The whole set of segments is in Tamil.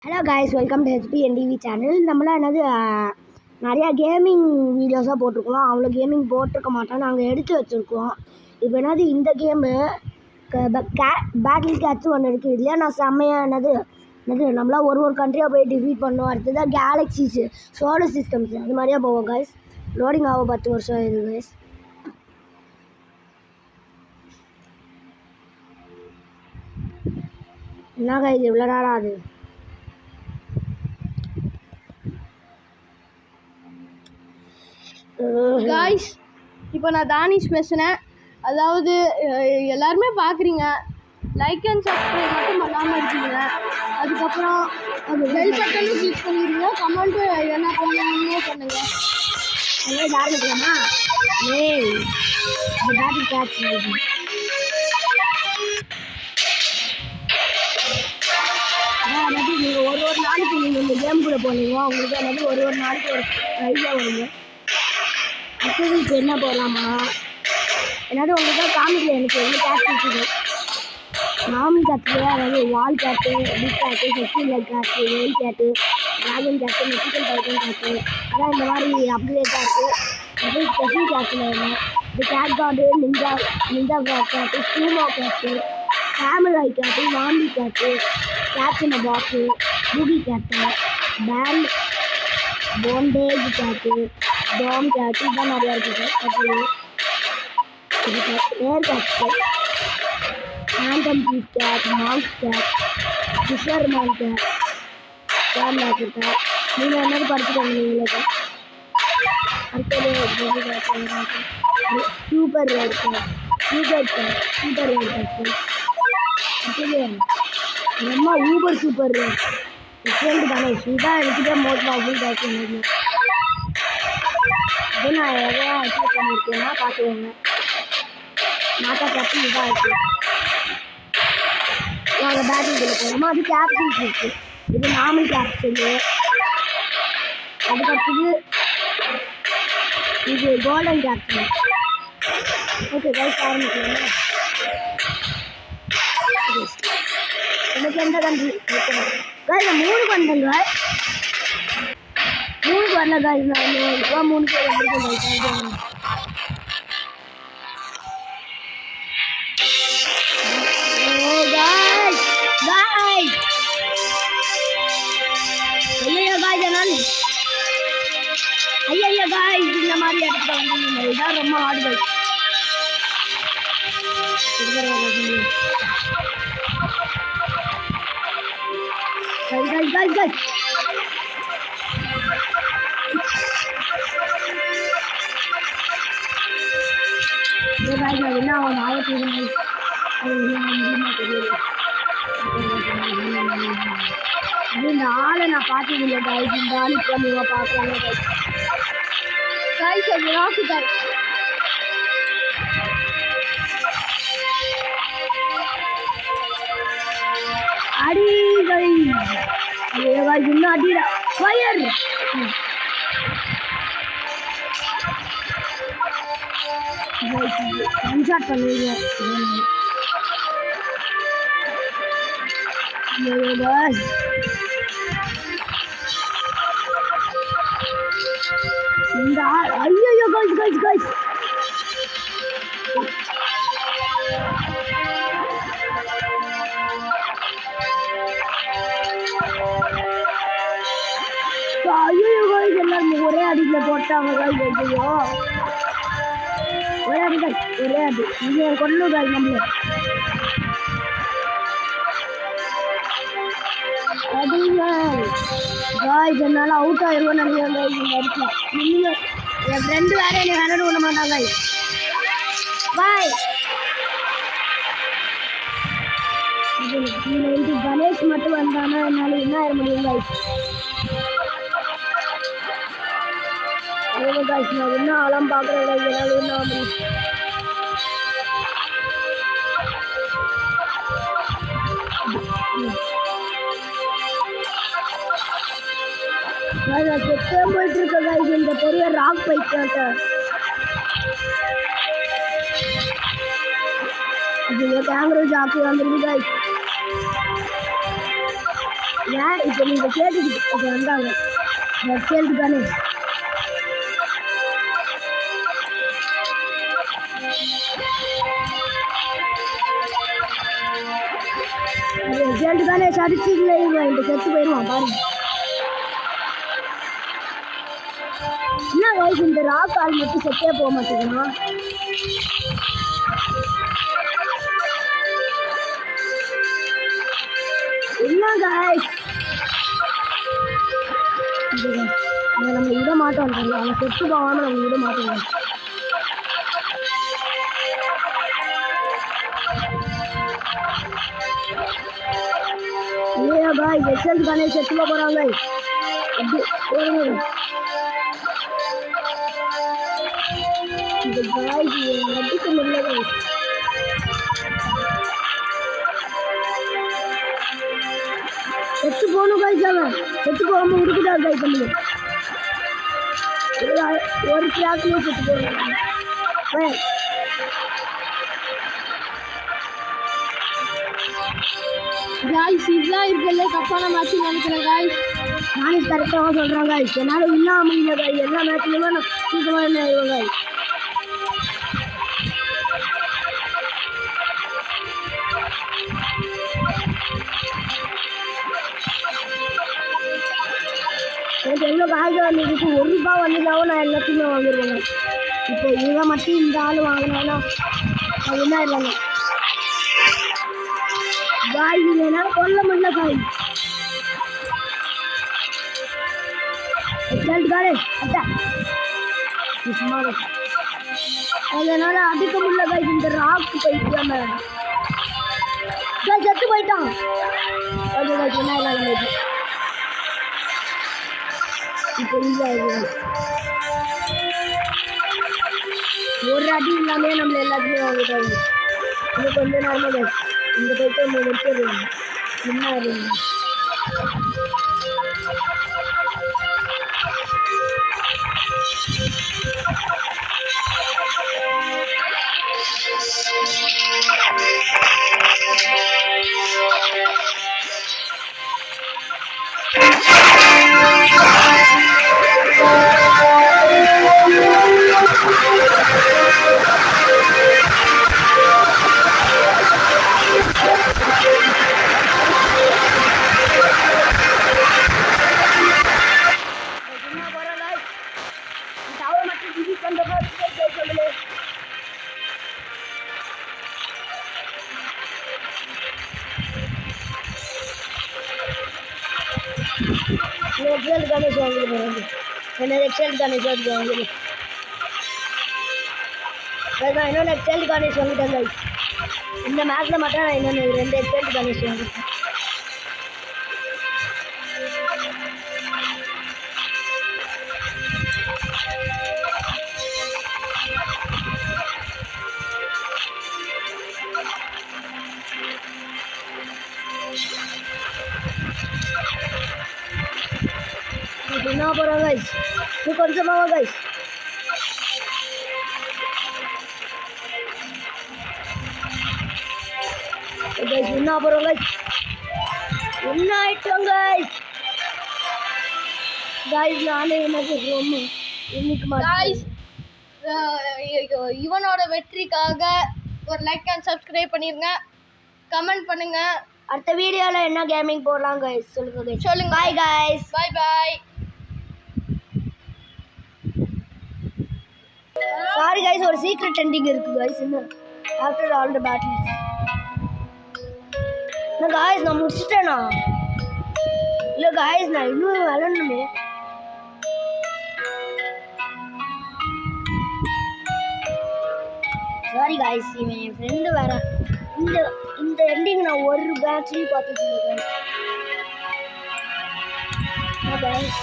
Hello guys, welcome to HPNDV channel. நம்மளாம் என்னது நிறையா கேமிங் வீடியோஸாக போட்டிருக்கோம். அவ்வளோ கேமிங் போட்டிருக்க மாட்டோம், நாங்கள் எடுத்து வச்சுருக்கோம். இப்போ என்னது இந்த கேமு பேட்டில் கேட்ச் ஒன்று இருக்குது. இல்லையா நான் செம்மையாக என்னது நம்மளாம் ஒரு கண்ட்ரியாக போய் டிஃபீட் பண்ணோம். அடுத்ததாக கேலக்ஸிஸு, சோலார் சிஸ்டம்ஸு, அது மாதிரியா போவோம் கைஸ். லோடிங் ஆகும் 10 வருஷம் இது கைஸ். என்ன கைஸ் இவ்வளோ நேரம் அது? காய்ஸ், இப்போ நான் தானிஷ் பேசுகிறேன். அதாவது எல்லாருமே பார்க்குறீங்க, லைக் அண்ட் சப்ஸ்கிரைப் மட்டும் பண்ணாமல் இருக்கீங்க. அதுக்கப்புறம் அது பெல் பட்டனும் கிளிக் பண்ணிடுங்க. கமெண்ட்டு என்ன பண்ணுங்க பண்ணுங்கள். அதே ஆரம்பிக்கலாமா? பேட்டில் கேட்ச் நீங்கள் ஒரு நாளைக்கு நீங்கள் இந்த கேம் கூட போனீங்க, உங்களுக்கு என்னது ஒரு நாளைக்கு ஒரு ப்ரைஸாக வருங்க. இப்போ என்ன போடலாமா? என்னது உங்களுக்கு காமிக்கல, எனக்கு எவ்வளோ கேட்ச் இருக்குது. நார்மல் கேட்ச்லேயே அதாவது வால் கேட்டு, பிக் கேட்டு, ஃபெஸ்டிவல் கேட்டு, வெயில் கேட்டு, ட்ராகன் கேட்டு, மெக்சிகன் டைட்டன் கேட்டு, அதான் இந்த மாதிரி அப்கிரேட்டாக இருக்குது. அது ஸ்பெஷல் கேட்டில் இல்லை. இந்த கேட் கார்டு, நிஞ்சா கேட்டு, ஸ்டூமா கேட்டு, சாமுராய் கேட்டு, வாம்பி கேட்டு, கேட்ச் இந்த பாக்ஸு, பூபி cat, band bandage cat, tom cat, இதுதான் நிறையா இருக்குது. அப்புறம் இது cat, air cat, phantom piece cat, monk cat, fisherman cat, camera cat. நீங்கள் என்னது படிச்சுக்கோங்க. நீங்களுக்கு அடுத்தது super rat cat, super rat cat. அடுத்தது ரொம்ப ஊபர் சூப்பர் ரேட் டிஃப்ரெண்ட் தானே. இதுதான் எனக்கிட்ட மோஸ்ட் பவர்ஃபுல் கேட்ச். அது நான் எவ்வளோ அச்சீவ் பண்ணியிருக்கேன்னா பார்த்துக்கோங்க. மாட்டா கேப்டன் இதாக இருக்குது. நாங்கள் பேட்டில் போகிறோமா, அது கேப்சூல்ஸ் இருக்குது. இது நார்மல் கேப்சூலு. அதுக்கடுத்தது இது கோல்டன் கேப்சூல். ஓகே கைஸ், ஆரம்பிக்கலாம். எனக்கு எந்த கண்ட்ரி கைஸ்? 3 வந்தேங்க. 3 வரல கைஸ். நான் இப்போ 3 பேர் வந்துருக்கேன். ஐயா காய்ஸ், இந்த மாதிரி இடத்துல வந்து இதான் ரொம்ப ஆடுகள். என்ன அவன் ஆயிரத்தி இந்த ஆளை நான் பார்த்ததில்லை கைஸ். இந்த ஆள் இப்போ நீங்கள் பார்க்குறாங்க காய்ஸ். அது ராக்கு காய். அடி கைஸ், இன்னும் அடிடா ஃபயர். கன்சார்ட் பண்ணுவீங்க. இந்த ஐயோ கைஸ் எல்லாரும் ஒரே அடியில் போட்டாங்க கைஸ். ஐயோ ஒரே அடி கைஸ், ஒரே அடி. இது கொள்ளு கைஸ் நம்மள. அதுங்க கைஸ், என்னால் அவுட் ஆயிடுவோம் நினைக்கிறேன் கைஸ். இந்த இடத்துல நீங்கள் என் ஃப்ரெண்டு வேற என்னை விளையாட விட மாட்டாங்க கைஸ். பாய். இதில் கணேஷ் மட்டும் வந்தானா என்னால் என்ன ஆயிட முடியும் கைஸ். அவ்வளோ கைஸ், நான் என்ன ஆளாம் பார்க்குறேன் கைஸ். என்னால் என்ன ஆக முடியும்? செத்தே போயிட்டு இருக்க கைஸ் இந்த பெரிய ராக் பைக்காட்ட. இது கேமரா ஜாக்கி வந்துருக்கு கைஸ். ஏன் இப்போ நீங்கள் கேட்டுக்கிட்டு இப்போ வந்தாங்க கேள்வி தானே கேள்வி தானே சடிச்சிங்களே இந்த செத்து போயிடுவான் பாருங்க என்ன வயசு இந்த ராக் ஆள் மட்டும் செத்தே போக மாட்டேங்குமா என்ன guys நம்ம விட மாட்டோம் அவங்க செத்து போகாம நம்ம விட மாட்டோம் இல்லையா பாய் எக்ஸல் தானே செத்து போறாங்க அப்படி போடுங்க இந்த பாய் நடிக்க முடியல செத்து போகணும் காய்ச்சி அவன் செத்து போகாமல் உடுக்குதா காய் பண்ணி ஒரு கிளாஸ்லேயே செத்து போகணும் காய்ஸ் இதுதான் இருக்கல தப்பான மேட்ச் நினைக்கிறேன் காய்ஸ் நானே கரெக்டாக சொல்கிறேன் காய்ஸ் என்னால் இல்லாமல் இல்லை காய் எல்லா மேட்ச்லையுமே நான் சீக்கிரமாக என்ன ஆயிடுவேன் காய் எனக்கு எவ்வளோ காய்ச்சல் வந்துருக்கு ₹1 வந்ததாவும் நான் எல்லாத்தையுமே வாங்கிடுவேங்க இப்போ இவங்க மட்டும் இந்த ஆள் வாங்கினாங்கன்னா அது என்ன இல்லைங்க காய் என்னால் கொல்ல முடியல காய் காலே அட்டா சும்மா அதனால் அடிக்க முடியல காய் இந்த ராக்கு போயிட்டாம காய் செத்து போயிட்டான் ஓகே காய் என்ன இல்லை இப்போ இல்லை ஒரு அடி இல்லாமே நம்மள எல்லாத்தையுமே வாங்கிட்டாங்க இன்னும் கொஞ்சம் நேரமாக இந்த போயிட்டு நம்ம முடிச்சிடுவோம் என்ன ஆகுங்க एक्सेल गाने वांगे मैंने एक्सेल गाने वांगे நான் இன்னொன்று எக்ஸல் கார்னிஷ் வாங்கிட்டேன் கைஸ் இந்த மேட்ச்சில் மட்டும் நான் இன்னொன்று 2 எக்ஸல் கார்னிஷ் வாங்கிட்டேன் என்ன போகிறோம் கைஸ் நீ கொஞ்சமாக கைஸ் guys என்ன போறோம் guys என்ன ஐட்டம் guys நானே எனக்கு ரொம்ப இன்னைக்கு guys இவனோட வெற்றிக்காக ஒரு லைக் அண்ட் சப்ஸ்கிரைப் பண்ணிருங்க கமெண்ட் பண்ணுங்க அடுத்த வீடியோல என்ன கேமிங் போடலாம் guys சொல்லுங்க bye guys bye sorry guys ஒரு சீக்ரெட் எண்டிங் இருக்கு guys இன்னும் after all the battles ना गाइस ना முடிச்சிட்டேனா இல்ல गाइस நான் இன்னும் விளையாடணுமே சாரி गाइस இவன் என் ஃப்ரெண்ட் வேற இந்த எண்டிங் நான் ஒரு பேட்ச்லயே பார்த்துட்டேன் गाइस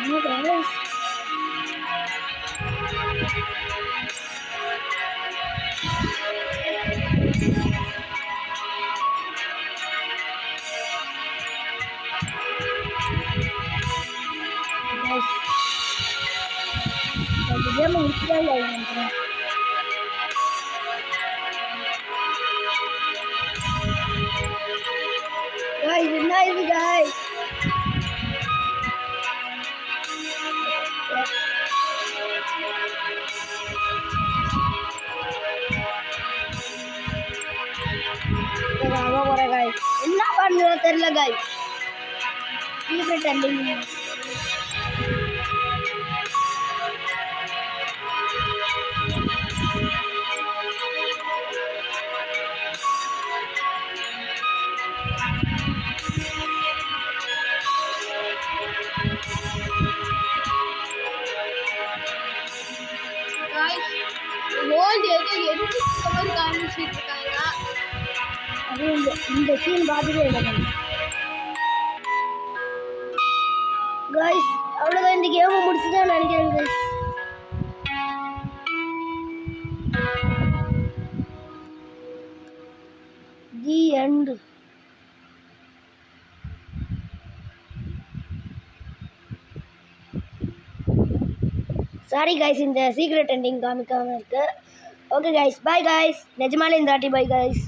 ना गाइस गेम முடிச்சா இல்ல guys, என்ன இது guys? என்ன பண்ணுறதோ தெரியல guys. Secret ending. வேர்ல்டு ஏதோ எரிஞ்சிட்டு மாதிரி காமிச்சிட்டு இருக்காங்க. அது இந்த சீன் பார்த்துட்டு எனக்கு கைஸ் அவ்வளோதான் இந்த கேமை முடிச்சுதான் நினைக்கிறேன் guys. The end. Sorry guys இந்த சீக்ரெட் எண்டிங் காமிக்காமல் இருக்கு. Okay guys, bye guys. நிஜமாலே இந்த வாட்டி பாய் கைஸ்.